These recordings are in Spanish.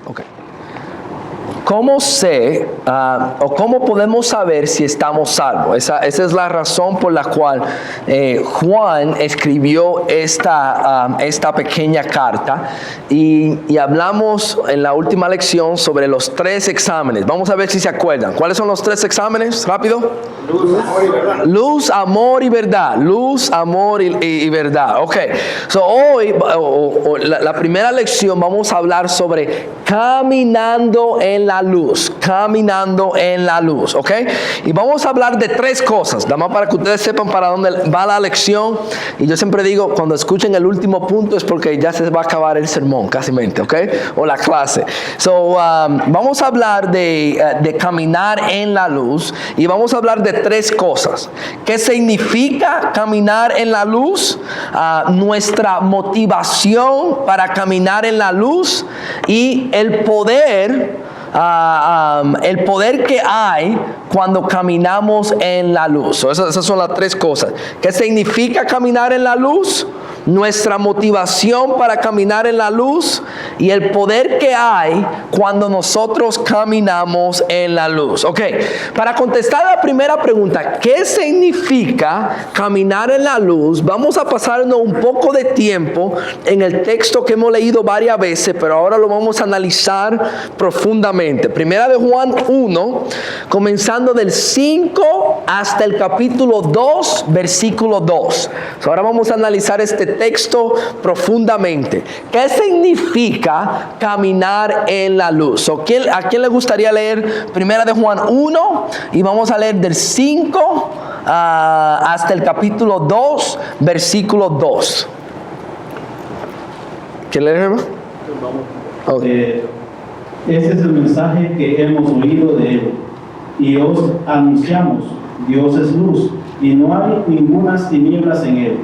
Ok. ¿Cómo sé o cómo podemos saber si estamos salvos? Esa es la razón por la cual Juan escribió esta pequeña carta y hablamos en la última lección sobre los 3 exámenes. Vamos a ver si se acuerdan. ¿Cuáles son los 3 exámenes? Rápido. Luz, amor y verdad. Luz, amor y verdad. Luz, amor y verdad. Ok. So hoy, la primera lección, vamos a hablar sobre caminando en la luz. Caminando en la luz. Ok. Y vamos a hablar de 3 cosas. Nada más para que ustedes sepan para dónde va la lección. Y yo siempre digo, cuando escuchen el último punto es porque ya se va a acabar el sermón, casi mente. Ok. O la clase. So, vamos a hablar de caminar en la luz. Y vamos a hablar de 3 cosas. ¿Qué significa caminar en la luz? Nuestra motivación para caminar en la luz y el poder que hay cuando caminamos en la luz. Esas son las 3 cosas. ¿Qué significa caminar en la luz? Nuestra motivación para caminar en la luz y el poder que hay cuando nosotros caminamos en la luz. Ok, para contestar la primera pregunta, ¿qué significa caminar en la luz? Vamos a pasarnos un poco de tiempo en el texto que hemos leído varias veces, pero ahora lo vamos a analizar profundamente. Primera de Juan 1, comenzando del 5 hasta el capítulo 2, versículo 2. Ahora vamos a analizar este texto profundamente. ¿Qué significa caminar en la luz? ¿A quién le gustaría leer Primera de Juan 1? Y vamos a leer del 5 hasta el capítulo 2, versículo 2. ¿Quién lee, hermano? Ese es el mensaje que hemos oído de Él y os anunciamos: Dios es luz y no hay ningunas tinieblas en Él.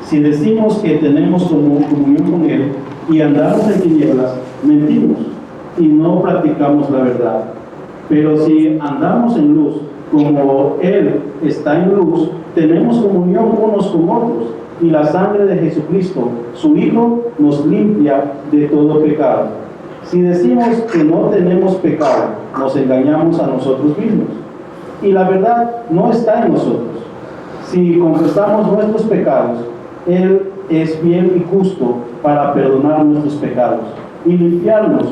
Si decimos que tenemos comunión con Él y andamos en tinieblas, mentimos y no practicamos la verdad. Pero si andamos en luz, como Él está en luz, tenemos comunión unos con otros, y la sangre de Jesucristo, su Hijo, nos limpia de todo pecado. Si decimos que no tenemos pecado, nos engañamos a nosotros mismos, y la verdad no está en nosotros. Si confesamos nuestros pecados, Él es fiel y justo para perdonar nuestros pecados y limpiarnos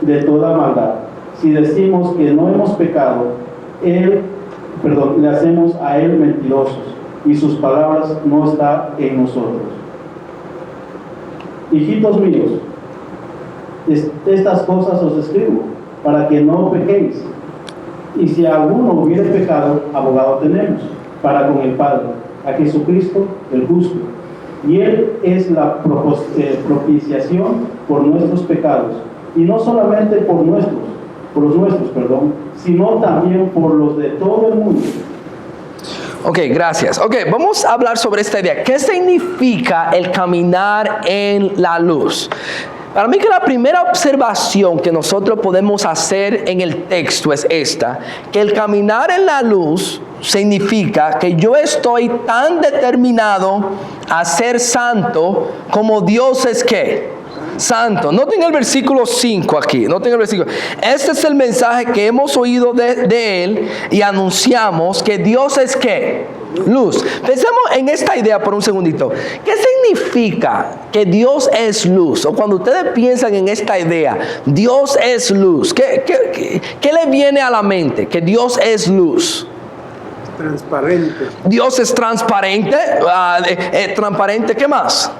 de toda maldad. Si decimos que no hemos pecado, le hacemos a Él mentirosos y sus palabras no están en nosotros. Hijitos míos, estas cosas os escribo para que no pequéis. Y si alguno hubiere pecado, abogado tenemos para con el Padre, a Jesucristo el justo. Y Él es la propiciación por nuestros pecados, y no solamente por los nuestros, sino también por los de todo el mundo. Ok, gracias. Ok, vamos a hablar sobre esta idea. ¿Qué significa el caminar en la luz? Para mí que la primera observación que nosotros podemos hacer en el texto es esta: que el caminar en la luz significa que yo estoy tan determinado a ser santo como Dios es ¿qué? Santo. Noten el versículo 5 aquí. Noten el versículo. Este es el mensaje que hemos oído de Él y anunciamos: que Dios es ¿qué? Luz. Pensemos en esta idea por un segundito. ¿Qué significa que Dios es luz? O cuando ustedes piensan en esta idea, Dios es luz, ¿qué le viene a la mente? Que Dios es luz. Transparente. Dios es transparente. Transparente, ¿qué más?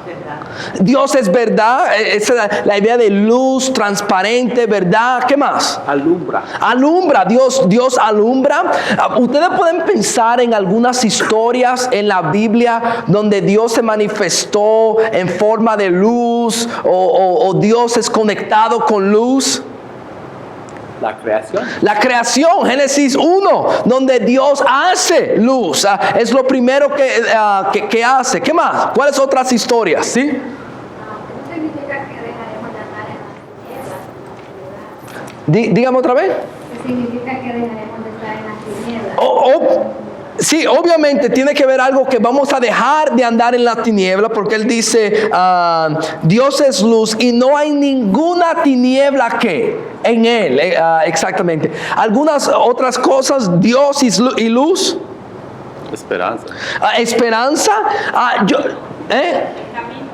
Dios es verdad. Esa es la idea de luz, transparente, verdad. ¿Qué más? Alumbra. Alumbra. Dios alumbra. Ustedes pueden pensar en algunas historias en la Biblia donde Dios se manifestó en forma de luz, o Dios es conectado con luz. La creación. La creación, Génesis 1, donde Dios hace luz. Es lo primero que hace. ¿Qué más? ¿Cuáles otras historias? ¿Sí? No significa que dejaremos de andar en las tinieblas. Dígame otra vez. ¿Qué significa que dejaremos de estar en las tinieblas? Sí, obviamente tiene que ver algo que vamos a dejar de andar en la tiniebla, porque él dice, Dios es luz y no hay ninguna tiniebla que en él, exactamente. Algunas otras cosas, Dios y luz. Esperanza. Esperanza,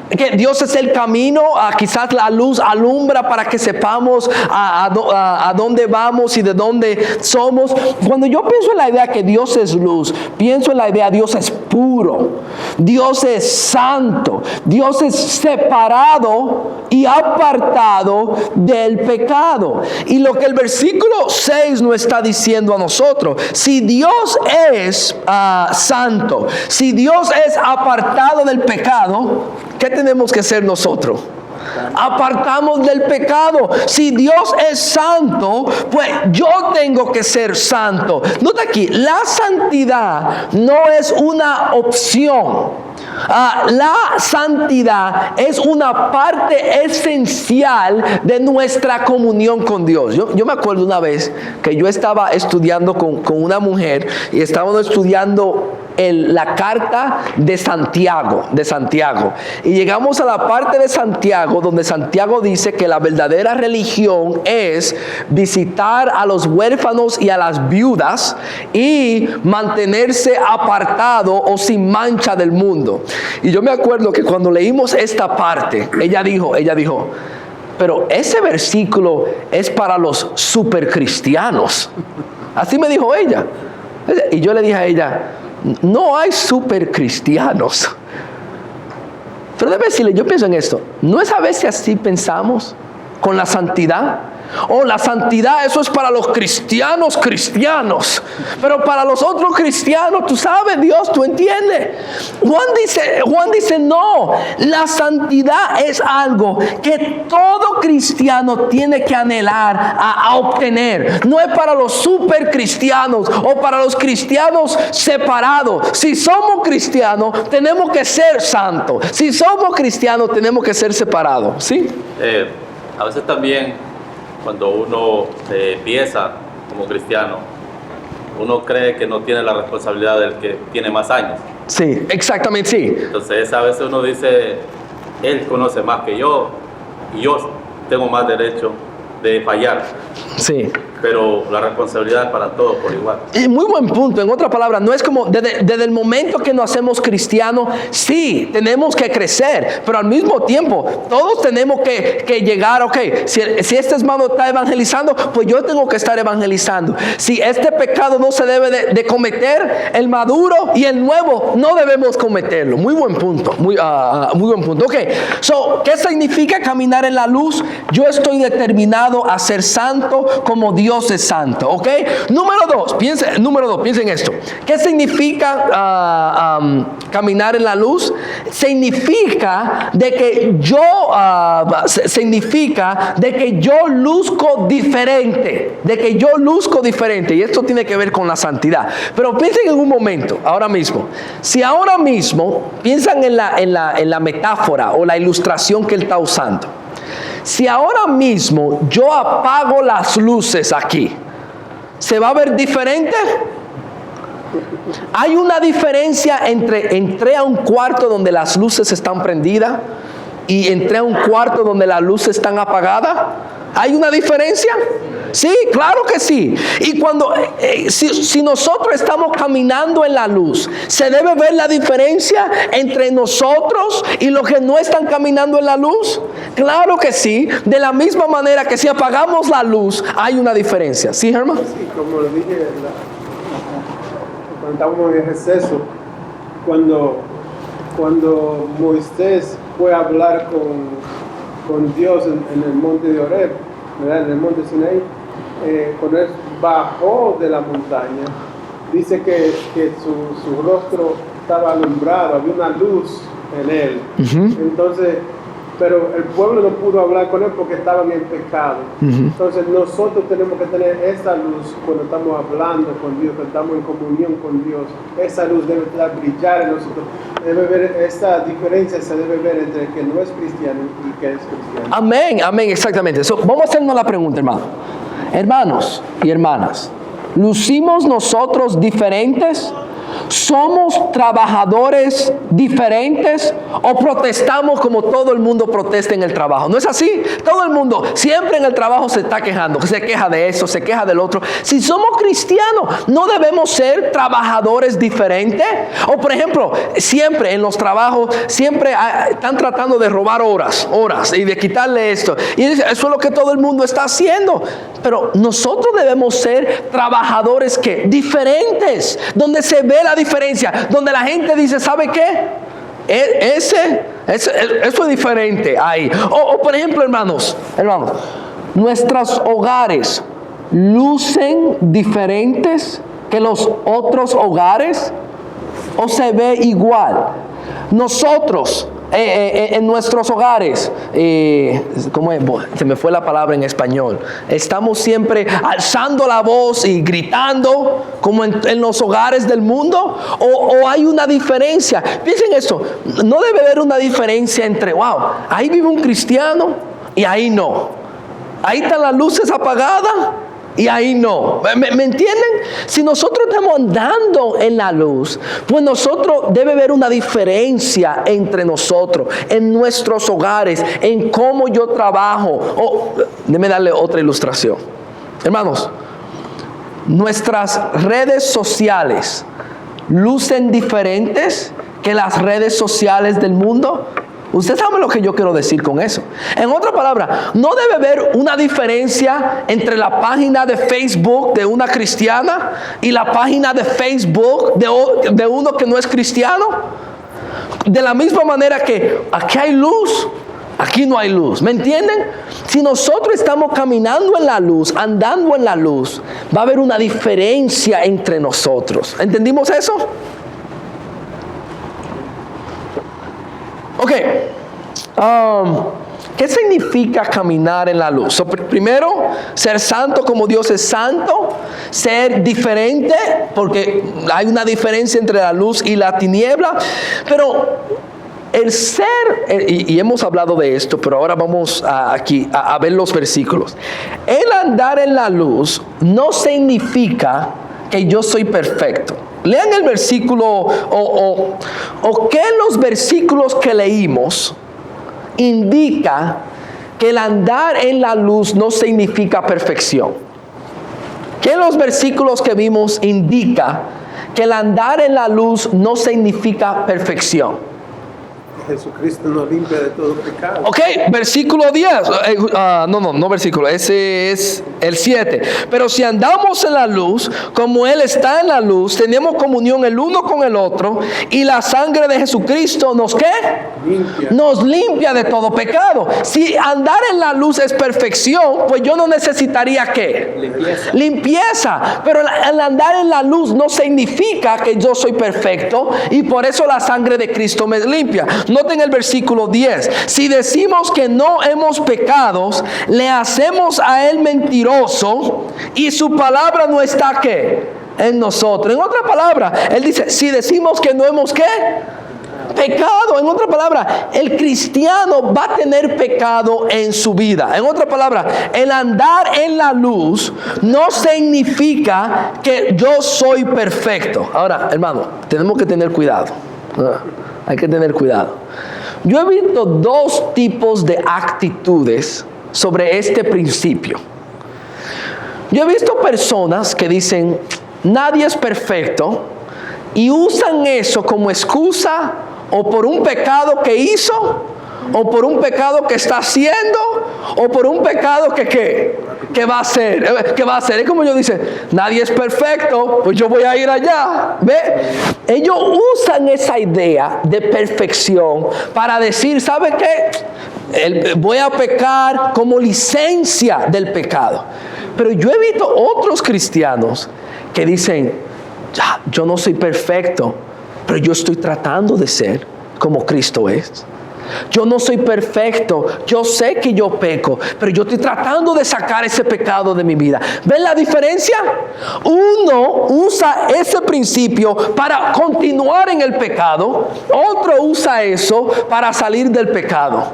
que Dios es el camino, quizás la luz alumbra para que sepamos a dónde vamos y de dónde somos. Cuando yo pienso en la idea que Dios es luz, pienso en la idea Dios es puro, Dios es santo, Dios es separado y apartado del pecado. Y lo que el versículo 6 nos está diciendo a nosotros, si Dios es santo, si Dios es apartado del pecado, ¿qué tenemos que hacer nosotros? Apartamos del pecado. Si Dios es santo, pues yo tengo que ser santo. Nota aquí, la santidad no es una opción. La santidad es una parte esencial de nuestra comunión con Dios. Yo me acuerdo una vez que yo estaba estudiando con una mujer y estábamos estudiando la carta de Santiago, y llegamos a la parte de Santiago donde Santiago dice que la verdadera religión es visitar a los huérfanos y a las viudas y mantenerse apartado o sin mancha del mundo. Y yo me acuerdo que cuando leímos esta parte, ella dijo, pero ese versículo es para los supercristianos. Así me dijo ella. Y yo le dije a ella, no hay supercristianos. Pero debe decirle, yo pienso en esto, ¿no es a veces así pensamos con la santidad? La santidad, eso es para los cristianos, pero para los otros cristianos, tú sabes, Dios, tú entiendes. Juan dice, no, la santidad es algo que todo cristiano tiene que anhelar a obtener. No es para los super cristianos o para los cristianos separados. Si somos cristianos, tenemos que ser santos. Si somos cristianos, tenemos que ser separados. ¿Sí? A veces también, cuando uno empieza como cristiano, uno cree que no tiene la responsabilidad del que tiene más años. Sí, exactamente, sí. Entonces a veces uno dice, él conoce más que yo y yo tengo más derecho de fallar. Sí. Pero la responsabilidad es para todos por igual. Y muy buen punto. En otras palabras, no es como desde el momento que nos hacemos cristianos, sí, tenemos que crecer, pero al mismo tiempo, todos tenemos que llegar, ok, si este hermano está evangelizando, pues yo tengo que estar evangelizando. Si este pecado no se debe de cometer, el maduro y el nuevo no debemos cometerlo. Muy buen punto, muy buen punto. Ok, ¿qué significa caminar en la luz? Yo estoy determinado a ser santo como Dios es santo, ¿ok? Número dos, piensen esto. ¿Qué significa caminar en la luz? Significa de que yo luzco diferente, y esto tiene que ver con la santidad. Pero piensen en un momento, ahora mismo. Si ahora mismo piensan en la metáfora o la ilustración que él está usando. Si ahora mismo yo apago las luces aquí, ¿se va a ver diferente? ¿Hay una diferencia entre entré a un cuarto donde las luces están prendidas y entré a un cuarto donde las luces están apagadas? ¿Hay una diferencia? Sí, claro que sí. Y cuando si nosotros estamos caminando en la luz, ¿se debe ver la diferencia entre nosotros y los que no están caminando en la luz? Claro que sí. De la misma manera que si apagamos la luz, hay una diferencia. ¿Sí, Germán? Sí, como lo dije cuando estábamos en el receso, cuando Moisés fue a hablar con Dios en el monte de Horeb, ¿verdad? En el monte Sinaí, cuando él bajó de la montaña, dice que su rostro estaba alumbrado, había una luz en él. Entonces, pero el pueblo no pudo hablar con él porque estaban en pecado. Entonces nosotros tenemos que tener esa luz cuando estamos hablando con Dios, cuando estamos en comunión con Dios. Esa luz debe brillar en nosotros. Esa diferencia se debe ver entre el que no es cristiano y que es cristiano. Amén, exactamente. Vamos a hacernos la pregunta, hermano. Hermanos y hermanas, ¿lucimos nosotros diferentes? ¿somos trabajadores diferentes o protestamos como todo el mundo protesta en el trabajo? ¿No es así? Todo el mundo siempre en el trabajo se está quejando, se queja de eso, se queja del otro. Si somos cristianos, ¿no debemos ser trabajadores diferentes? O por ejemplo, siempre en los trabajos, siempre están tratando de robar horas y de quitarle esto. Y eso es lo que todo el mundo está haciendo. Pero nosotros debemos ser trabajadores ¿qué? Diferentes, donde se ve la diferencia, donde la gente dice, ¿sabe qué? Eso es diferente ahí. O por ejemplo, hermanos, nuestros hogares lucen diferentes que los otros hogares, o se ve igual. Nosotros en nuestros hogares, ¿cómo es? Se me fue la palabra en español. Estamos siempre alzando la voz y gritando como en los hogares del mundo, o hay una diferencia. Piensen esto, no debe haber una diferencia entre, wow, ahí vive un cristiano y ahí no. Ahí están las luces apagadas y ahí no. ¿Me entienden? Si nosotros estamos andando en la luz, pues debe haber una diferencia entre nosotros, en nuestros hogares, en cómo yo trabajo. Déjeme darle otra ilustración. Hermanos, nuestras redes sociales lucen diferentes que las redes sociales del mundo. Usted sabe lo que yo quiero decir con eso. En otra palabra, no debe haber una diferencia entre la página de Facebook de una cristiana y la página de Facebook de uno que no es cristiano. De la misma manera que aquí hay luz, aquí no hay luz. ¿Me entienden? Si nosotros estamos caminando en la luz, andando en la luz, va a haber una diferencia entre nosotros. ¿Entendimos eso? Ok, ¿qué significa caminar en la luz? Primero, ser santo como Dios es santo, ser diferente, porque hay una diferencia entre la luz y la tiniebla, pero el ser, y hemos hablado de esto, pero ahora vamos aquí a ver los versículos. El andar en la luz no significa que yo soy perfecto. Lean el versículo o que los versículos que leímos indica que el andar en la luz no significa perfección. Que los versículos que vimos indica que el andar en la luz no significa perfección. Jesucristo nos limpia de todo pecado. Ok, versículo 10. No versículo, ese es el 7. Pero si andamos en la luz, como Él está en la luz, tenemos comunión el uno con el otro, y la sangre de Jesucristo nos ¿qué? Limpia. Nos limpia de todo pecado. Si andar en la luz es perfección, pues yo no necesitaría ¿qué? Limpieza. Pero el andar en la luz no significa que yo soy perfecto, y por eso la sangre de Cristo me limpia. Noten el versículo 10. Si decimos que no hemos pecado, le hacemos a Él mentiroso, y su palabra no está ¿qué? En nosotros. En otra palabra, Él dice, si decimos que no hemos ¿qué? Pecado. En otra palabra, el cristiano va a tener pecado en su vida. En otra palabra, el andar en la luz no significa que yo soy perfecto. Ahora, hermano, tenemos que tener cuidado. Hay que tener cuidado. Yo he visto dos tipos de actitudes sobre este principio. Yo he visto personas que dicen, nadie es perfecto, y usan eso como excusa o por un pecado que hizo, o por un pecado que está haciendo, o por un pecado que va a hacer. ¿Qué va a hacer? Es como yo dice, nadie es perfecto, pues yo voy a ir allá. ¿Ve? Ellos usan esa idea de perfección para decir, ¿sabe qué? Voy a pecar como licencia del pecado. Pero yo he visto otros cristianos que dicen, yo no soy perfecto, pero yo estoy tratando de ser como Cristo es. Yo no soy perfecto, yo sé que yo peco, pero yo estoy tratando de sacar ese pecado de mi vida. ¿Ven la diferencia? Uno usa ese principio para continuar en el pecado, otro usa eso para salir del pecado.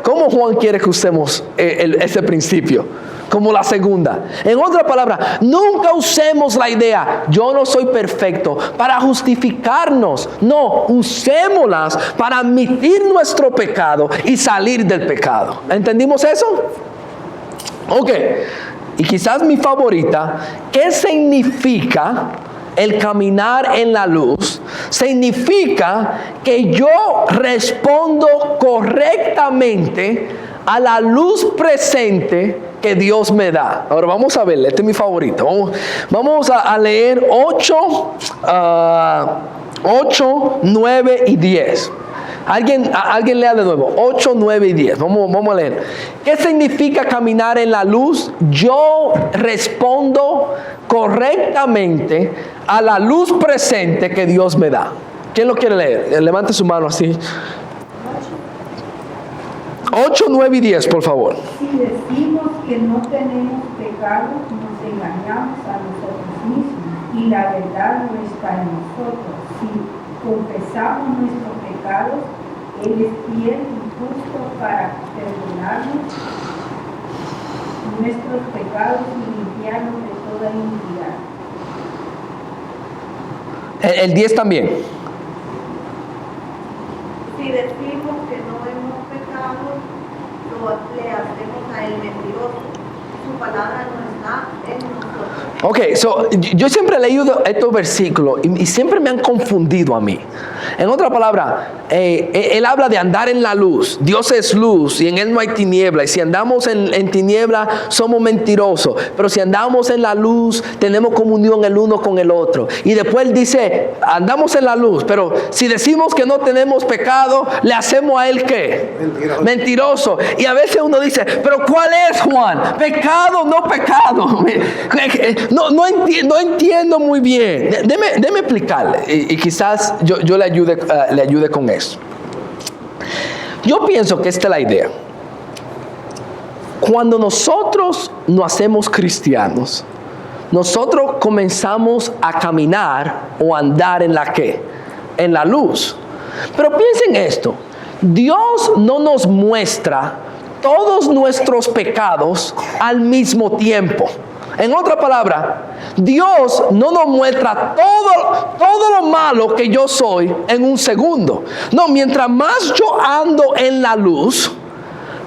¿Cómo Juan quiere que usemos ese principio? como la segunda. En otra palabra, nunca usemos la idea, yo no soy perfecto, para justificarnos. No, usémoslas para admitir nuestro pecado y salir del pecado. ¿Entendimos eso? Ok. Y quizás mi favorita, ¿qué significa el caminar en la luz? Significa que yo respondo correctamente a la luz presente que Dios me da. Ahora vamos a ver, este es mi favorito. Vamos a leer 8, 9 y 10. Alguien lea de nuevo, 8, 9 y 10. Vamos a leer. ¿Qué significa caminar en la luz? Yo respondo correctamente a la luz presente que Dios me da. ¿Quién lo quiere leer? Levante su mano así. 8, 9 y 10, por favor. Si decimos que no tenemos pecado, nos engañamos a nosotros mismos y la verdad no está en nosotros. Si confesamos nuestros pecados, Él es fiel y justo para perdonarnos nuestros pecados y limpiarnos de toda iniquidad. El 10 también. Si decimos que no hemos pecado, le hacemos a él mentiroso. Su palabra no está en nosotros. Ok, yo siempre he leído estos versículos y siempre me han confundido a mí. En otra palabra, él habla de andar en la luz. Dios es luz y en Él no hay tiniebla. Y si andamos en tiniebla, somos mentirosos. Pero si andamos en la luz, tenemos comunión el uno con el otro. Y después Él dice, andamos en la luz, pero si decimos que no tenemos pecado, le hacemos a Él ¿qué? Mentiroso. Y a veces uno dice, pero ¿cuál es, Juan? ¿Pecado o no pecado? No entiendo muy bien. Déme explicarle y quizás yo le ayude con eso. Yo pienso que esta es la idea. Cuando nosotros nos hacemos cristianos, nosotros comenzamos a caminar o andar en la ¿qué? En la luz. Pero piensen esto, Dios no nos muestra todos nuestros pecados al mismo tiempo. En otra palabra, Dios no nos muestra todo lo malo que yo soy en un segundo. No, mientras más yo ando en la luz,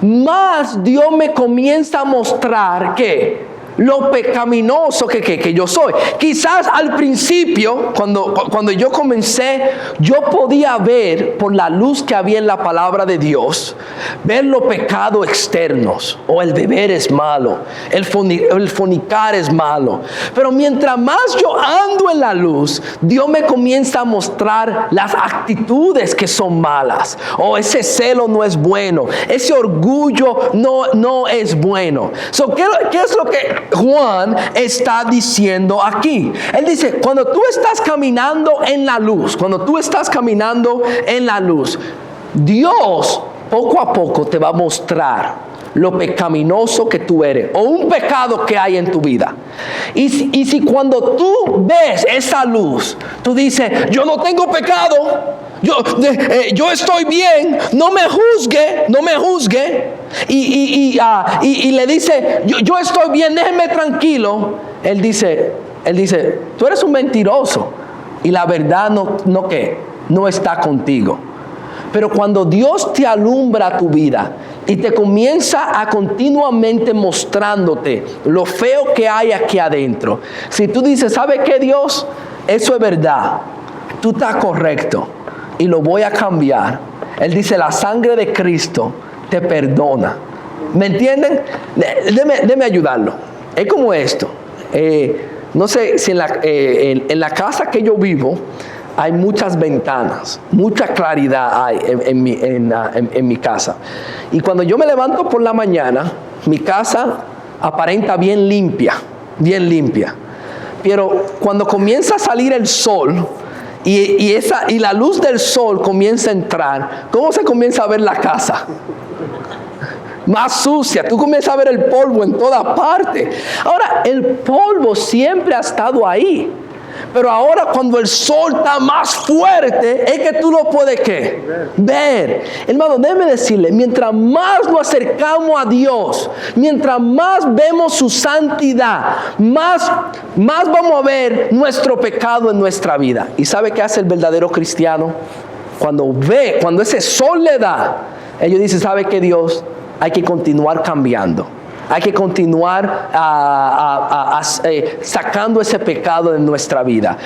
más Dios me comienza a mostrar que lo pecaminoso que yo soy. Quizás al principio, cuando yo comencé, yo podía ver por la luz que había en la palabra de Dios, ver los pecados externos. O el beber es malo, el fornicar es malo. Pero mientras más yo ando en la luz, Dios me comienza a mostrar las actitudes que son malas. O ese celo no es bueno, ese orgullo no es bueno. ¿Qué es lo que Juan está diciendo aquí? Él dice, cuando tú estás caminando en la luz, Dios poco a poco te va a mostrar lo pecaminoso que tú eres o un pecado que hay en tu vida. Y si cuando tú ves esa luz, tú dices, yo no tengo pecado, yo estoy bien, no me juzgue. Y le dice, yo estoy bien, déjeme tranquilo. Él dice, tú eres un mentiroso y la verdad no está contigo. Pero cuando Dios te alumbra tu vida y te comienza a continuamente mostrándote lo feo que hay aquí adentro, si tú dices, ¿sabe qué, Dios? Eso es verdad, tú estás correcto y lo voy a cambiar. Él dice, la sangre de Cristo te perdona. ¿Me entienden? Déme ayudarlo. Es como esto. No sé si en la casa que yo vivo hay muchas ventanas, mucha claridad hay en mi casa. Y cuando yo me levanto por la mañana, mi casa aparenta bien limpia. Pero cuando comienza a salir el sol y la luz del sol comienza a entrar, ¿cómo se comienza a ver la casa? Más sucia, tú comienzas a ver el polvo en toda parte. Ahora, el polvo siempre ha estado ahí, Pero ahora cuando el sol está más fuerte, es que tú lo puedes ¿qué? Ver. Hermano, déjeme decirle, mientras más nos acercamos a Dios, mientras más vemos su santidad, más vamos a ver nuestro pecado en nuestra vida. ¿Y sabe qué hace el verdadero cristiano? Cuando ese sol le da, ellos dicen, ¿sabe qué, Dios? Hay que continuar cambiando. Hay que continuar sacando ese pecado de nuestra vida.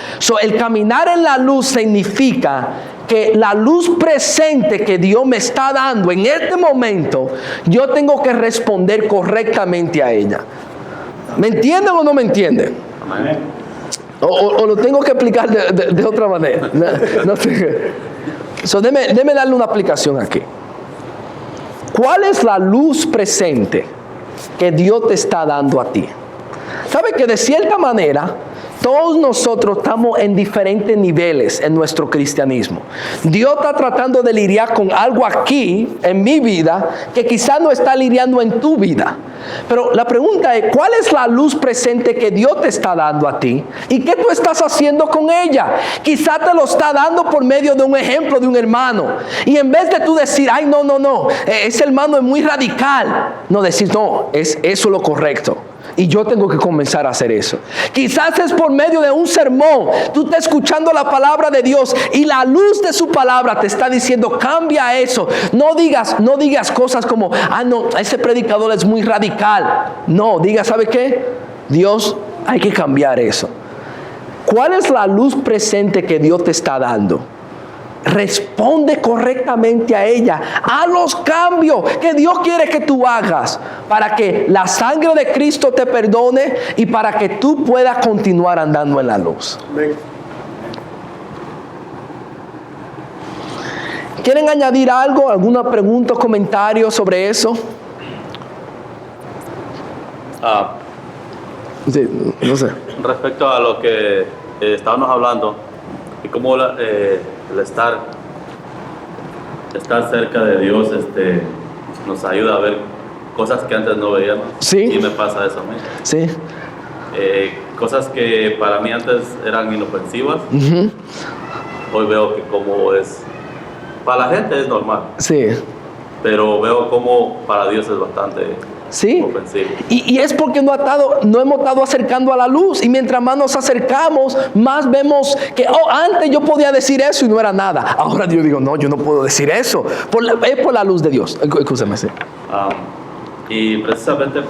El caminar en la luz significa que la luz presente que Dios me está dando en este momento, yo tengo que responder correctamente a ella. ¿Me entienden o no me entienden? Amén. O lo tengo que explicar de otra manera. No sé. Déme darle una aplicación aquí. ¿Cuál es la luz presente que Dios te está dando a ti? ¿Sabe que de cierta manera todos nosotros estamos en diferentes niveles en nuestro cristianismo? Dios está tratando de lidiar con algo aquí en mi vida que quizás no está lidiando en tu vida. Pero la pregunta es, ¿cuál es la luz presente que Dios te está dando a ti? ¿Y qué tú estás haciendo con ella? Quizás te lo está dando por medio de un ejemplo de un hermano. Y en vez de tú decir, ay, no, ese hermano es muy radical. No, decir, no, eso es lo correcto. Y yo tengo que comenzar a hacer eso. Quizás es por medio de un sermón. Tú estás escuchando la palabra de Dios y la luz de su palabra te está diciendo, cambia eso. No digas cosas como, no, ese predicador es muy radical. No, diga, ¿sabe qué? Dios, hay que cambiar eso. ¿Cuál es la luz presente que Dios te está dando? Responde correctamente a ella. Haz los cambios que Dios quiere que tú hagas para que la sangre de Cristo te perdone y para que tú puedas continuar andando en la luz. Amén. ¿Quieren añadir algo? ¿Alguna pregunta o comentario sobre eso? Sí, no sé. Respecto a lo que estábamos hablando y cómo el estar cerca de Dios nos ayuda a ver cosas que antes no veíamos. Sí. Y me pasa eso a mí. Sí. Cosas que para mí antes eran inofensivas, Uh-huh. hoy veo que como es, para la gente es normal, Sí. pero veo como para Dios es bastante Sí. ofensivo. Y es porque no hemos estado acercando a la luz. Y mientras más nos acercamos, más vemos que, antes yo podía decir eso y no era nada. Ahora yo digo, no, yo no puedo decir eso. Es por la luz de Dios. Escúchame, sí. Y precisamente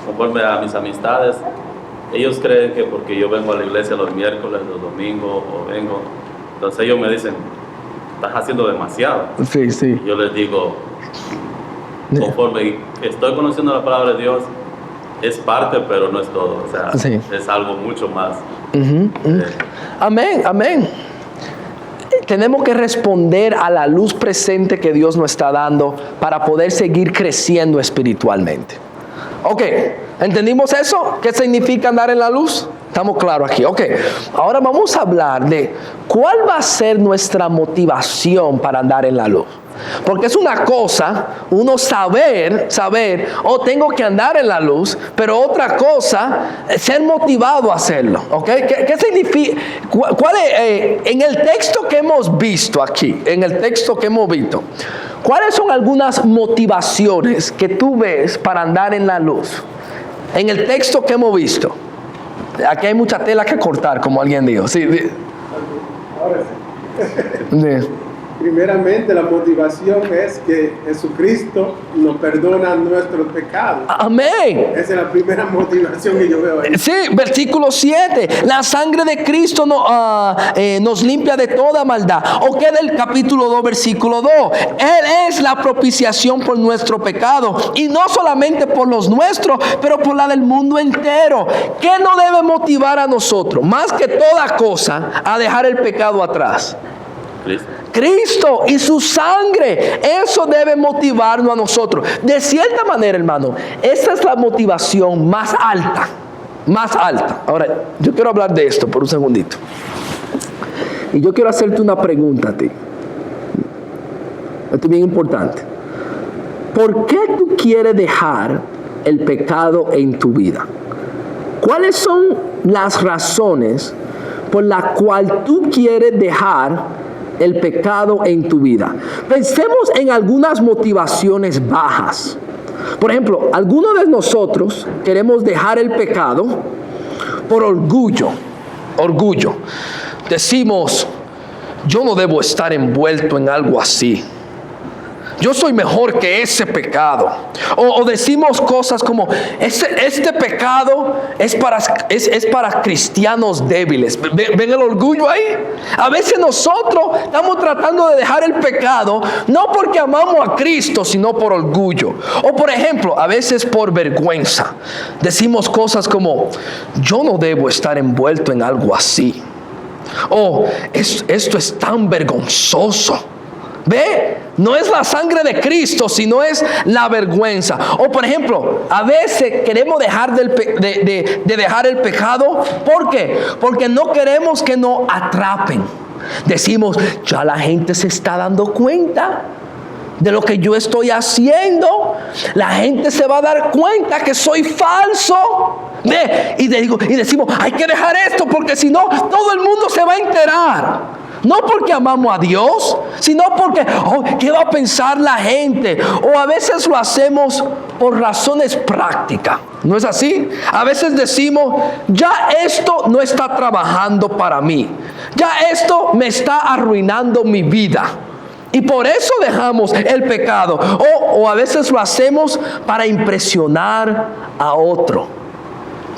conforme a mis amistades, ellos creen que porque yo vengo a la iglesia los miércoles, los domingos, entonces ellos me dicen, estás haciendo demasiado. Sí, sí. Y yo les digo, conforme estoy conociendo la palabra de Dios, es parte, pero no es todo. O sea, Sí. es algo mucho más. Amén, amén. Tenemos que responder a la luz presente que Dios nos está dando para poder seguir creciendo espiritualmente. Ok, ¿entendimos eso? ¿Qué significa andar en la luz? Estamos claros aquí. Ok, ahora vamos a hablar de cuál va a ser nuestra motivación para andar en la luz. Porque es una cosa uno saber, tengo que andar en la luz, pero otra cosa, ser motivado a hacerlo. ¿Ok? ¿Qué significa? ¿Cuál es, en el texto que hemos visto aquí, cuáles son algunas motivaciones que tú ves para andar en la luz? En el texto que hemos visto. Aquí hay mucha tela que cortar, como alguien dijo. Sí. Ahora sí. Sí. Primeramente, la motivación es que Jesucristo nos perdona nuestros pecados. Amén. Esa es la primera motivación que yo veo ahí. Sí, versículo 7. La sangre de Cristo nos limpia de toda maldad. ¿O qué del capítulo 2, versículo 2? Él es la propiciación por nuestro pecado. Y no solamente por los nuestros, pero por la del mundo entero. ¿Qué nos debe motivar a nosotros? Más que toda cosa, a dejar el pecado atrás. Cristo y su sangre. Eso debe motivarnos a nosotros. De cierta manera, hermano, esa es la motivación más alta. Más alta. Ahora, yo quiero hablar de esto por un segundito. Y yo quiero hacerte una pregunta a ti. Esto es bien importante. ¿Por qué tú quieres dejar el pecado en tu vida? ¿Cuáles son las razones por la cual tú quieres dejar el pecado en tu vida. Pensemos en algunas motivaciones bajas. Por ejemplo, algunos de nosotros queremos dejar el pecado por orgullo. Orgullo. Decimos, yo no debo estar envuelto en algo así. Yo soy mejor que ese pecado. O decimos cosas como, este pecado es para cristianos débiles. ¿Ven el orgullo ahí? A veces nosotros estamos tratando de dejar el pecado, no porque amamos a Cristo, sino por orgullo. O por ejemplo, a veces por vergüenza. Decimos cosas como, yo no debo estar envuelto en algo así. O esto es tan vergonzoso. ¿Ve? No es la sangre de Cristo, sino es la vergüenza. O por ejemplo, a veces queremos dejar de dejar el pecado. ¿Por qué? Porque no queremos que nos atrapen. Decimos, ya la gente se está dando cuenta de lo que yo estoy haciendo. La gente se va a dar cuenta que soy falso. ¿Ve? Y decimos, hay que dejar esto porque si no, todo el mundo se va a enterar. No porque amamos a Dios, sino porque, ¿qué va a pensar la gente? O a veces lo hacemos por razones prácticas. ¿No es así? A veces decimos, ya esto no está trabajando para mí. Ya esto me está arruinando mi vida. Y por eso dejamos el pecado. O a veces lo hacemos para impresionar a otro.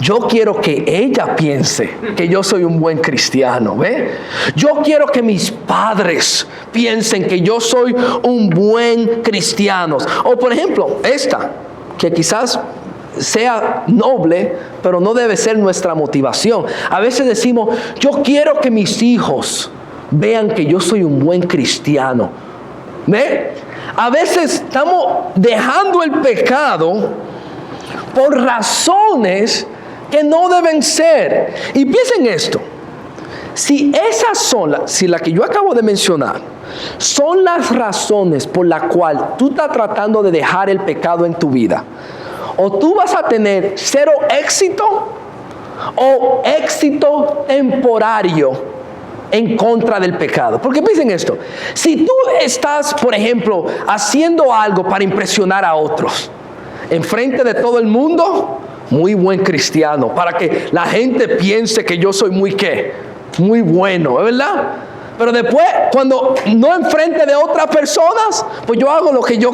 Yo quiero que ella piense que yo soy un buen cristiano, ¿ve? Yo quiero que mis padres piensen que yo soy un buen cristiano. O por ejemplo, esta, que quizás sea noble, pero no debe ser nuestra motivación. A veces decimos, yo quiero que mis hijos vean que yo soy un buen cristiano. ¿Ve? A veces estamos dejando el pecado por razones que no deben ser. Y piensen esto, si la que yo acabo de mencionar son las razones por las cuales tú estás tratando de dejar el pecado en tu vida, o tú vas a tener cero éxito o éxito temporario en contra del pecado. Porque piensen esto, si tú estás, por ejemplo, haciendo algo para impresionar a otros enfrente de todo el mundo, muy buen cristiano, para que la gente piense que yo soy muy bueno, ¿verdad? Pero después, cuando no enfrente de otras personas, pues yo hago lo que yo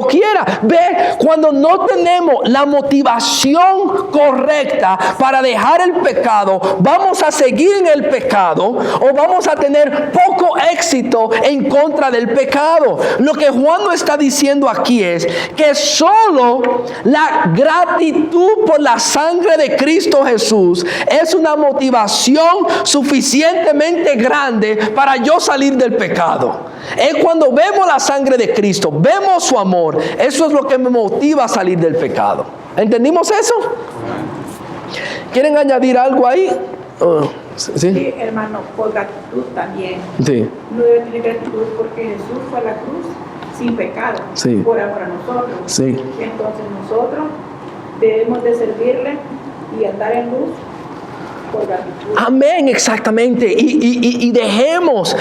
quiera. Ve, cuando no tenemos la motivación correcta para dejar el pecado, vamos a seguir en el pecado o vamos a tener poco éxito en contra del pecado. Lo que Juan nos está diciendo aquí es que solo la gratitud por la sangre de Cristo Jesús es una motivación suficientemente grande para yo salir del pecado. Es cuando vemos la sangre de Cristo, vemos su amor, eso es lo que me motiva a salir del pecado. ¿Entendimos eso? ¿Quieren añadir algo ahí? Sí, hermano, por gratitud también. Sí. No debe tener gratitud porque Jesús fue a la cruz sin pecado, Sí. por amor a nosotros. Sí. Entonces nosotros debemos de servirle y andar en luz por gratitud. Amén, exactamente. Y dejemos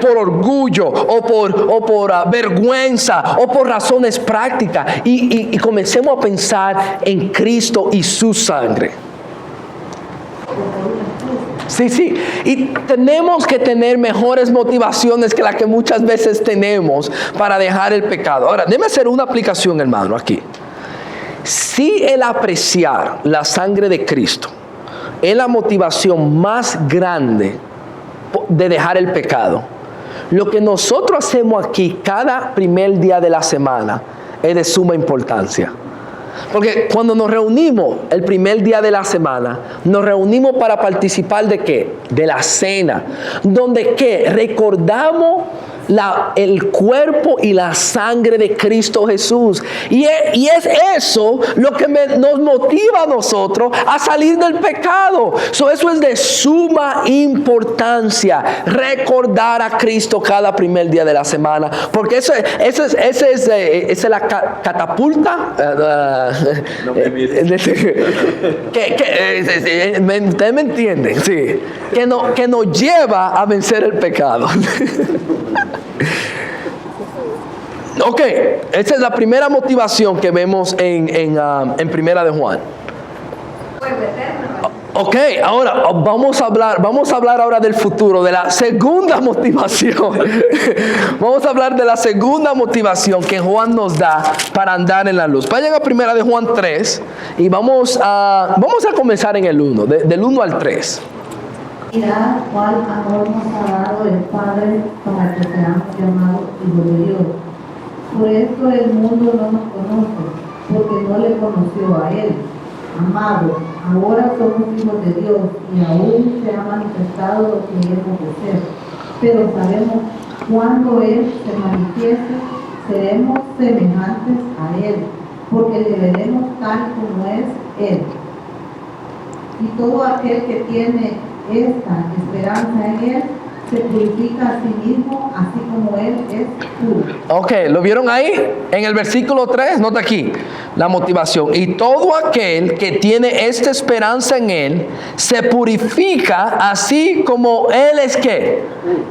por orgullo o por vergüenza o por razones prácticas y comencemos a pensar en Cristo y su sangre. Sí. Y tenemos que tener mejores motivaciones que las que muchas veces tenemos para dejar el pecado. Ahora, déjeme hacer una aplicación, hermano, aquí. Si el apreciar la sangre de Cristo es la motivación más grande de dejar el pecado, lo que nosotros hacemos aquí cada primer día de la semana es de suma importancia. Porque cuando nos reunimos el primer día de la semana, nos reunimos para participar ¿de qué? De la cena, donde ¿qué? Recordamos el cuerpo y la sangre de Cristo Jesús. Y es eso lo que nos motiva a nosotros a salir del pecado. Eso es de suma importancia, recordar a Cristo cada primer día de la semana, porque esa es la catapulta. Ustedes me entienden, sí, que nos lleva a vencer el pecado. Ok, esa es la primera motivación que vemos en Primera de Juan. Ok, ahora vamos a hablar ahora del futuro, de la segunda motivación. Vamos a hablar de la segunda motivación que Juan nos da para andar en la luz. Vayan a Primera de Juan 3 y vamos a comenzar en el 1, del 1 al 3. Mirad cuál amor nos ha dado el Padre para que seamos llamados hijos de Dios. Por esto el mundo no nos conoce, porque no le conoció a Él. Amados, ahora somos hijos de Dios y aún se ha manifestado lo que hemos de ser. Pero sabemos cuando Él se manifieste, seremos semejantes a Él, porque le veremos tal como es Él. Y todo aquel que tiene esta esperanza en Él se purifica a sí mismo, así como Él es puro. Ok, ¿lo vieron ahí? En el versículo 3, nota aquí la motivación. Y todo aquel que tiene esta esperanza en Él se purifica así como Él es ¿qué?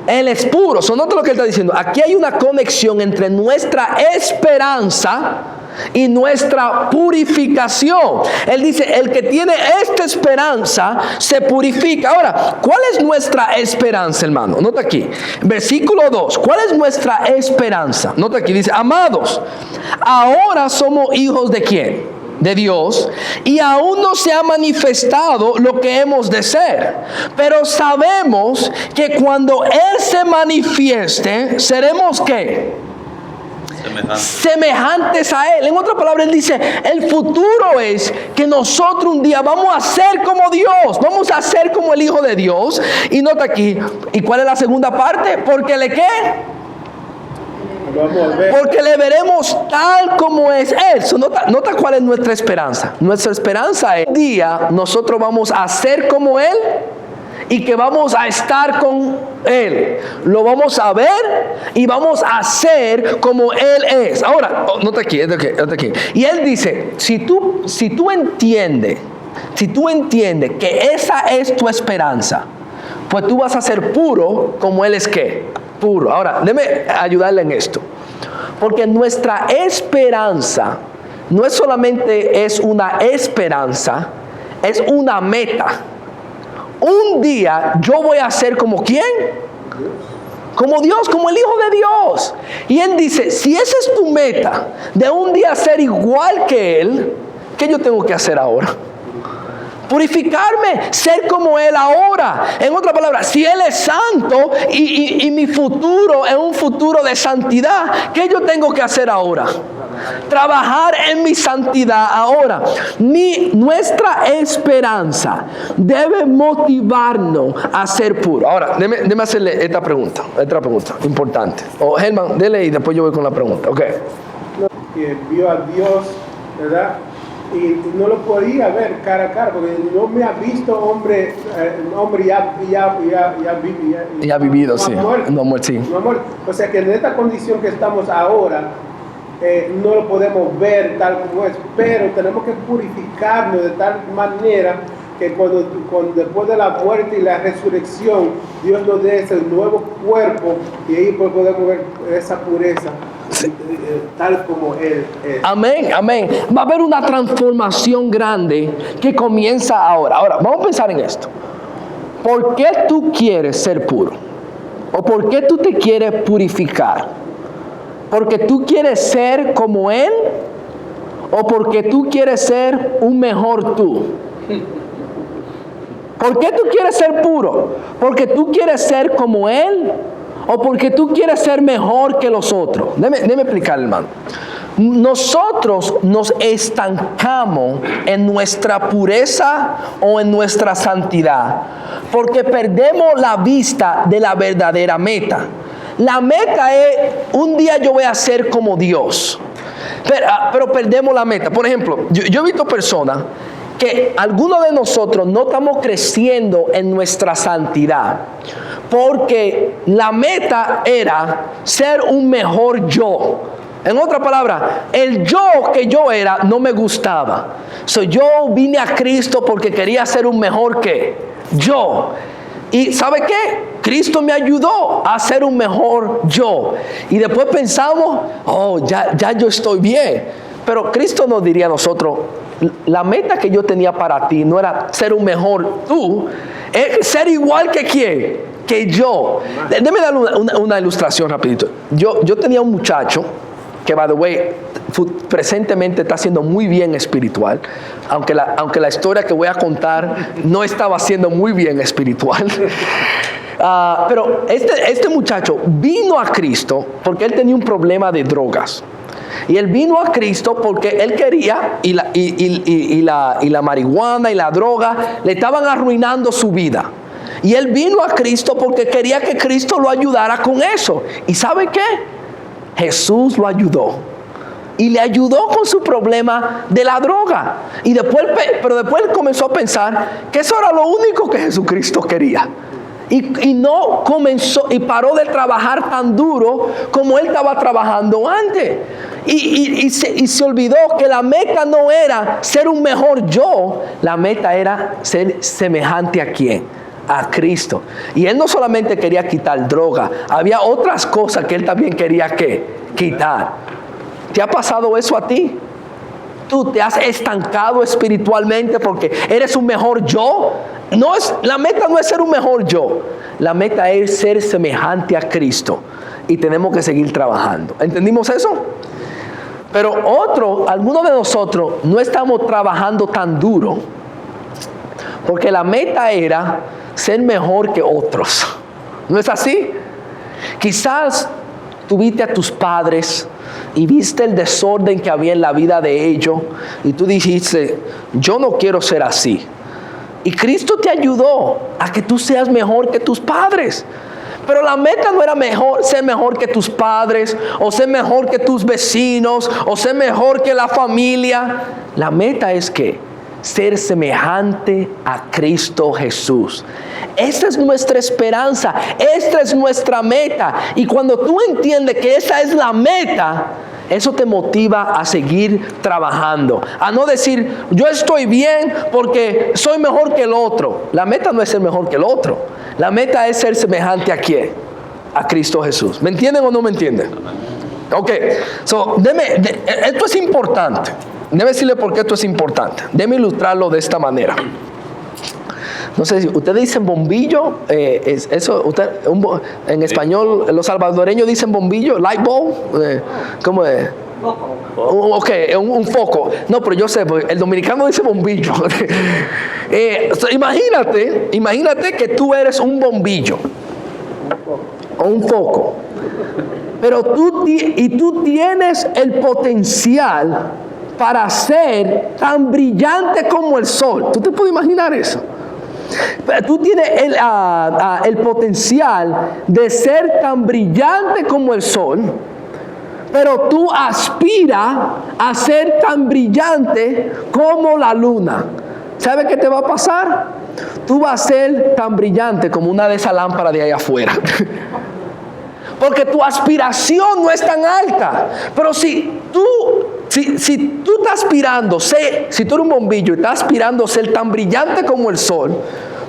Él es puro. Nota lo que Él está diciendo. Aquí hay una conexión entre nuestra esperanza y nuestra purificación. Él dice, el que tiene esta esperanza se purifica. Ahora, ¿cuál es nuestra esperanza, hermano? Nota aquí, versículo 2, ¿cuál es nuestra esperanza? Nota aquí, dice, amados, ahora somos hijos de ¿quién? De Dios, y aún no se ha manifestado lo que hemos de ser, pero sabemos que cuando Él se manifieste, seremos ¿qué? Semejantes a Él. En otras palabras, Él dice, el futuro es que nosotros un día vamos a ser como Dios, vamos a ser como el Hijo de Dios. Y nota aquí, ¿y cuál es la segunda parte? Porque le ¿qué? Porque le veremos tal como es Él. Nota cuál es nuestra esperanza. Nuestra esperanza es un día nosotros vamos a ser como Él y que vamos a estar con Él. Lo vamos a ver y vamos a ser como Él es. Ahora, nota aquí. Y Él dice, si tú entiendes que esa es tu esperanza, pues tú vas a ser puro como Él es ¿qué? Puro. Ahora, déjeme ayudarle en esto. Porque nuestra esperanza no es solamente una esperanza, es una meta. Un día yo voy a ser como ¿quién? Como Dios, como el Hijo de Dios. Y Él dice, si esa es tu meta, de un día ser igual que Él, ¿qué yo tengo que hacer ahora? Purificarme, ser como Él ahora. En otras palabras, si Él es santo y mi futuro es un futuro de santidad, ¿qué yo tengo que hacer ahora? Trabajar en mi santidad ahora. Nuestra esperanza debe motivarnos a ser puro. Ahora, déjeme hacerle esta pregunta importante. Germán, dele y después yo voy con la pregunta. Ok. Que vio a Dios, ¿verdad? Y no lo podía ver cara a cara, porque no me ha visto hombre ya ha vivido, sí. No ha muerto. O sea que en esta condición que estamos ahora, no lo podemos ver tal como es, pero tenemos que purificarnos de tal manera que cuando después de la muerte y la resurrección, Dios nos dé ese nuevo cuerpo y ahí pues podemos ver esa pureza. Sí. Tal como Él es. Amén. Va a haber una transformación grande que comienza ahora. Ahora, vamos a pensar en esto. ¿Por qué tú quieres ser puro? ¿O por qué tú te quieres purificar? ¿Porque tú quieres ser como Él? ¿O porque tú quieres ser un mejor tú? ¿Por qué tú quieres ser puro? ¿Porque tú quieres ser como Él? ¿O porque tú quieres ser mejor que los otros? Déjeme explicarle, hermano. Nosotros nos estancamos en nuestra pureza o en nuestra santidad porque perdemos la vista de la verdadera meta. La meta es, un día yo voy a ser como Dios. Pero perdemos la meta. Por ejemplo, yo he visto personas que algunos de nosotros no estamos creciendo en nuestra santidad porque la meta era ser un mejor yo. En otra palabra, el yo que yo era no me gustaba. Yo vine a Cristo porque quería ser un mejor que yo. Y ¿sabe qué? Cristo me ayudó a ser un mejor yo. Y después pensamos, ya yo estoy bien. Pero Cristo nos diría a nosotros, la meta que yo tenía para ti no era ser un mejor tú, es ser igual que quién, que yo. Déjame dar una ilustración rapidito. Yo tenía un muchacho que, by the way, presentemente está haciendo muy bien espiritual, aunque la historia que voy a contar no estaba haciendo muy bien espiritual. Pero este muchacho vino a Cristo porque él tenía un problema de drogas. Y él vino a Cristo porque él quería, y la marihuana y la droga le estaban arruinando su vida. Y él vino a Cristo porque quería que Cristo lo ayudara con eso. ¿Y sabe qué? Jesús lo ayudó. Y le ayudó con su problema de la droga. Pero después él comenzó a pensar que eso era lo único que Jesucristo quería. Y no comenzó y paró de trabajar tan duro como él estaba trabajando antes. Y se olvidó que la meta no era ser un mejor yo. La meta era ser semejante a quién, a Cristo. Y él no solamente quería quitar droga, había otras cosas que él también quería quitar. ¿Te ha pasado eso a ti? Tú te has estancado espiritualmente porque eres un mejor yo. La meta no es ser un mejor yo. La meta es ser semejante a Cristo. Y tenemos que seguir trabajando. ¿Entendimos eso? Pero algunos de nosotros no estamos trabajando tan duro porque la meta era ser mejor que otros. ¿No es así? Quizás tuviste a tus padres y viste el desorden que había en la vida de ellos y tú dijiste, yo no quiero ser así. Y Cristo te ayudó a que tú seas mejor que tus padres. Pero la meta no era ser mejor que tus padres, o ser mejor que tus vecinos, o ser mejor que la familia. La meta es que ser semejante a Cristo Jesús. Esa es nuestra esperanza, esta es nuestra meta. Y cuando tú entiendes que esa es la meta, eso te motiva a seguir trabajando. A no decir, yo estoy bien porque soy mejor que el otro. La meta no es ser mejor que el otro. La meta es ser semejante a quién, a Cristo Jesús. ¿Me entienden o no me entienden? Ok, esto es importante. Déjeme decirle por qué esto es importante. Déjeme ilustrarlo de esta manera. No sé si ustedes dicen bombillo, en español los salvadoreños dicen bombillo, light bulb, ¿cómo es? Ok, un foco. No, pero yo sé, el dominicano dice bombillo. Imagínate que tú eres un bombillo o un foco, pero tú tienes el potencial para ser tan brillante como el sol. ¿Tú te puedes imaginar eso? Tú tienes el potencial de ser tan brillante como el sol, pero tú aspiras a ser tan brillante como la luna. ¿Sabes qué te va a pasar? Tú vas a ser tan brillante como una de esas lámparas de ahí afuera. Porque tu aspiración no es tan alta. Pero si tú estás aspirando, si tú eres un bombillo y estás aspirando a ser tan brillante como el sol,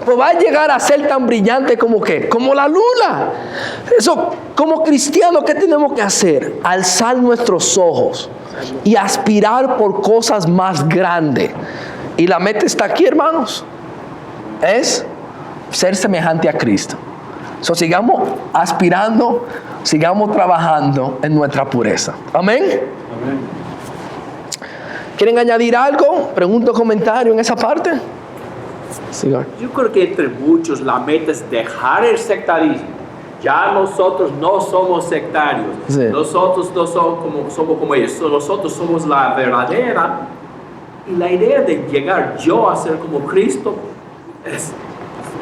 pues va a llegar a ser tan brillante como ¿qué? Como la luna. Eso, como cristianos, ¿qué tenemos que hacer? Alzar nuestros ojos y aspirar por cosas más grandes. Y la meta está aquí, hermanos. Es ser semejante a Cristo. Sigamos aspirando, sigamos trabajando en nuestra pureza. Amén. Amén. ¿Quieren añadir algo? Pregunta o comentario en esa parte. Señor. Yo creo que entre muchos la meta es dejar el sectarismo. Ya nosotros no somos sectarios. Sí. Nosotros no somos como ellos. Nosotros somos la verdadera. Y la idea de llegar yo a ser como Cristo es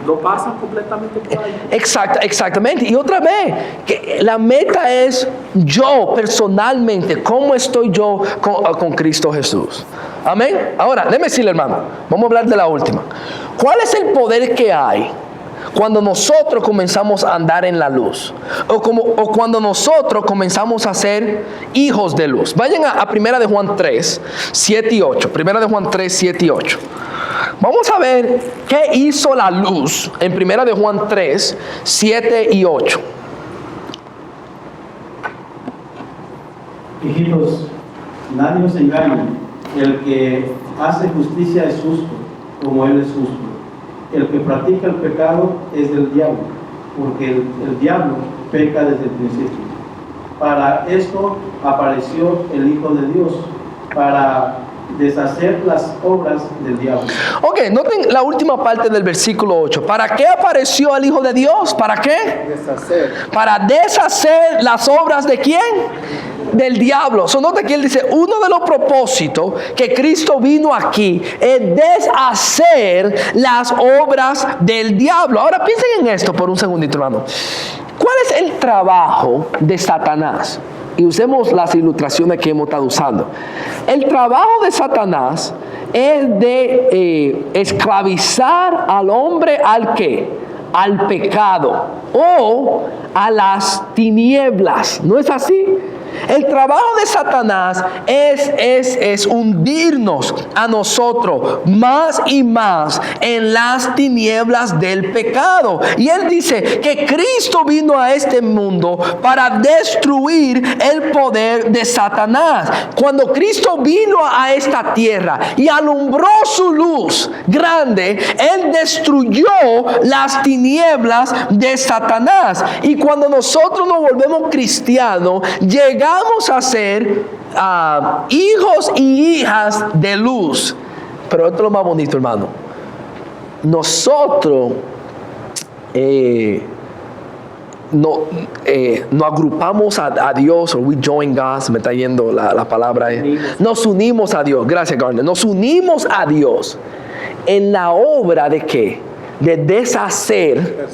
lo pasan completamente por ahí. Exactamente. Y otra vez, que la meta es yo personalmente, cómo estoy yo con Cristo Jesús. Amén. Ahora, déjeme decirle, hermano, vamos a hablar de la última. ¿Cuál es el poder que hay cuando nosotros comenzamos a andar en la luz? O cuando nosotros comenzamos a ser hijos de luz. Vayan a 1 de Juan 3, 7 y 8. 1 de Juan 3, 7 y 8. Vamos a ver qué hizo la luz en 1 de Juan 3, 7 y 8. Hijitos, nadie os engañe. El que hace justicia es justo, como Él es justo. El que practica el pecado es del diablo, porque el diablo peca desde el principio. Para esto apareció el Hijo de Dios, para deshacer las obras del diablo. Ok, noten la última parte del versículo 8. ¿Para qué apareció el Hijo de Dios? ¿Para qué? Deshacer. Para deshacer las obras ¿de quién? Del diablo. Nota que él dice, uno de los propósitos que Cristo vino aquí es deshacer las obras del diablo. Ahora piensen en esto por un segundito, hermano. ¿Cuál es el trabajo de Satanás? Y usemos las ilustraciones que hemos estado usando. El trabajo de Satanás es de esclavizar al hombre ¿al qué? Al pecado o a las tinieblas. ¿No es así? El trabajo de Satanás es hundirnos a nosotros más y más en las tinieblas del pecado. Y él dice que Cristo vino a este mundo para destruir el poder de Satanás. Cuando Cristo vino a esta tierra y alumbró su luz grande, él destruyó las tinieblas de Satanás. Y cuando nosotros nos volvemos cristianos, llegamos a ser hijos y hijas de luz. Pero esto es lo más bonito, hermano. Nosotros nos agrupamos a Dios, o we join God, se me está yendo la palabra. Nos unimos a Dios. Gracias, Garner. Nos unimos a Dios en la obra de ¿qué? De deshacer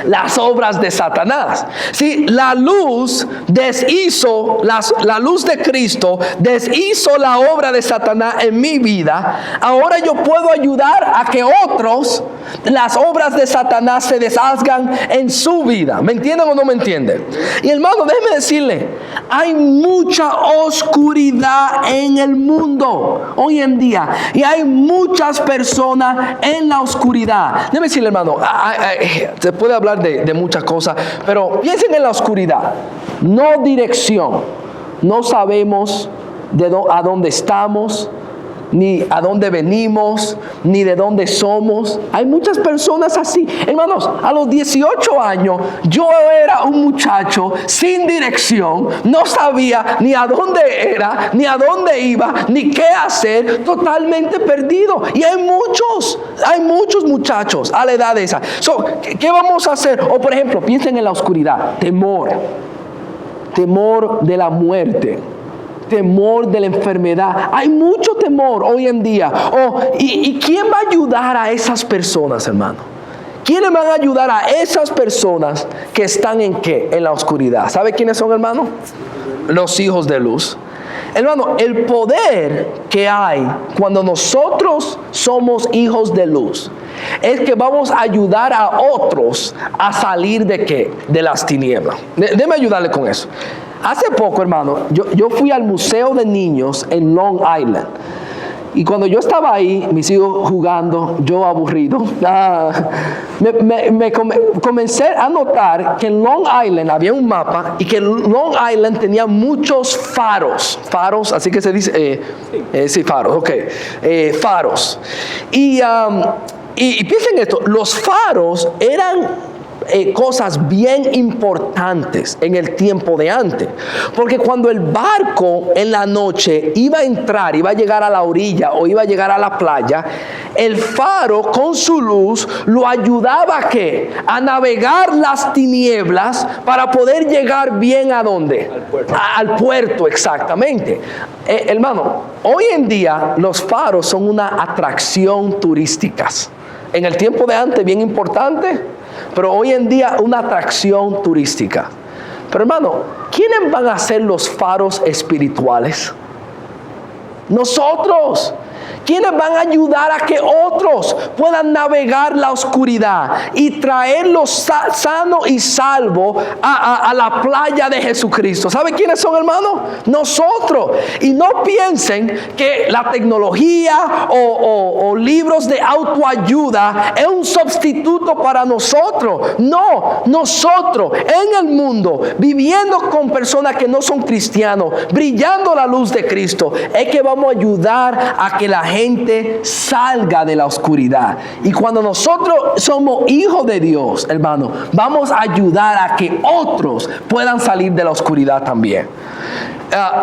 las obras de Satanás. Si la luz deshizo, la luz de Cristo deshizo la obra de Satanás en mi vida, ahora yo puedo ayudar a que otros, las obras de Satanás se deshagan en su vida. ¿Me entienden o no me entienden? Y hermano, déjeme decirle, hay mucha oscuridad en el mundo hoy en día, y hay muchas personas en la oscuridad. Déjeme decirle, hermano, se puede hablar de muchas cosas, pero piensen en la oscuridad. No dirección. No sabemos a dónde estamos, ni a dónde venimos, ni de dónde somos. Hay muchas personas así. Hermanos, a los 18 años yo era un muchacho sin dirección, no sabía ni a dónde era, ni a dónde iba, ni qué hacer, totalmente perdido. Y hay muchos muchachos a la edad de esa. ¿Qué vamos a hacer? O por ejemplo, piensen en la oscuridad. Temor de la muerte, temor de la enfermedad. Hay mucho temor hoy en día. ¿Y quién va a ayudar a esas personas, hermano? ¿Quiénes van a ayudar a esas personas que están en qué? En la oscuridad. ¿Sabe quiénes son, hermano? Los hijos de luz. Hermano, el poder que hay cuando nosotros somos hijos de luz es que vamos a ayudar a otros a salir de qué? De las tinieblas. Déjeme ayudarle con eso. Hace poco, hermano, yo fui al Museo de Niños en Long Island. Y cuando yo estaba ahí, mis hijos jugando, yo aburrido, comencé a notar que en Long Island había un mapa y que Long Island tenía muchos faros. Faros, así que se dice, sí, faros, ok. Faros. Y piensen esto, los faros eran cosas bien importantes en el tiempo de antes, porque cuando el barco en la noche iba a llegar a la orilla o iba a llegar a la playa, el faro con su luz lo ayudaba ¿a qué? A navegar las tinieblas para poder llegar bien ¿a dónde? Al puerto, exactamente. Hermano, hoy en día los faros son una atracción turística. En el tiempo de antes, bien importante, pero hoy en día una atracción turística. Pero hermano, ¿quiénes van a ser los faros espirituales? Nosotros. ¿Quiénes van a ayudar a que otros puedan navegar la oscuridad y traerlos sano y salvo a la playa de Jesucristo? ¿Sabe quiénes son, hermanos? Nosotros. Y no piensen que la tecnología o libros de autoayuda es un sustituto para nosotros. No, nosotros en el mundo, viviendo con personas que no son cristianos, brillando la luz de Cristo, es que vamos a ayudar a que la gente salga de la oscuridad. Y cuando nosotros somos hijos de Dios, hermano, vamos a ayudar a que otros puedan salir de la oscuridad también.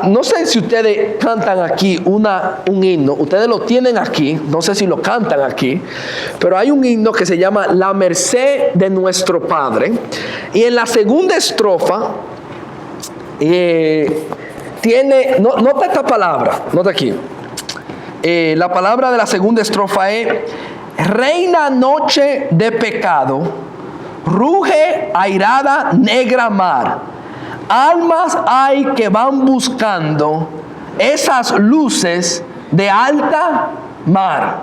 No sé si ustedes cantan aquí un himno. Ustedes lo tienen aquí. No sé si lo cantan aquí. Pero hay un himno que se llama La Merced de Nuestro Padre. Y en la segunda estrofa tiene, nota esta palabra, nota aquí. La palabra de la segunda estrofa es: reina noche de pecado, ruge airada negra mar. Almas hay que van buscando esas luces de alta mar.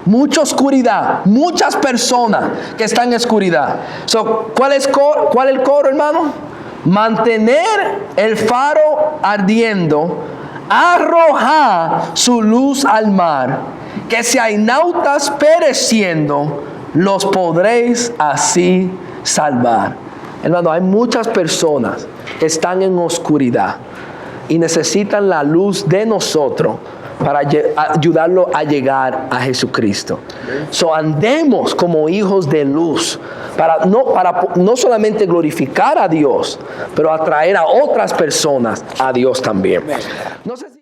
Mucha oscuridad, muchas personas que están en oscuridad. ¿Cuál es el coro, hermano? Mantener el faro ardiendo, arrojar su luz al mar, que si hay nautas pereciendo, los podréis así salvar. Hermano, hay muchas personas que están en oscuridad y necesitan la luz de nosotros para ayudarlo a llegar a Jesucristo. Andemos como hijos de luz para no solamente glorificar a Dios, pero atraer a otras personas a Dios también. No sé si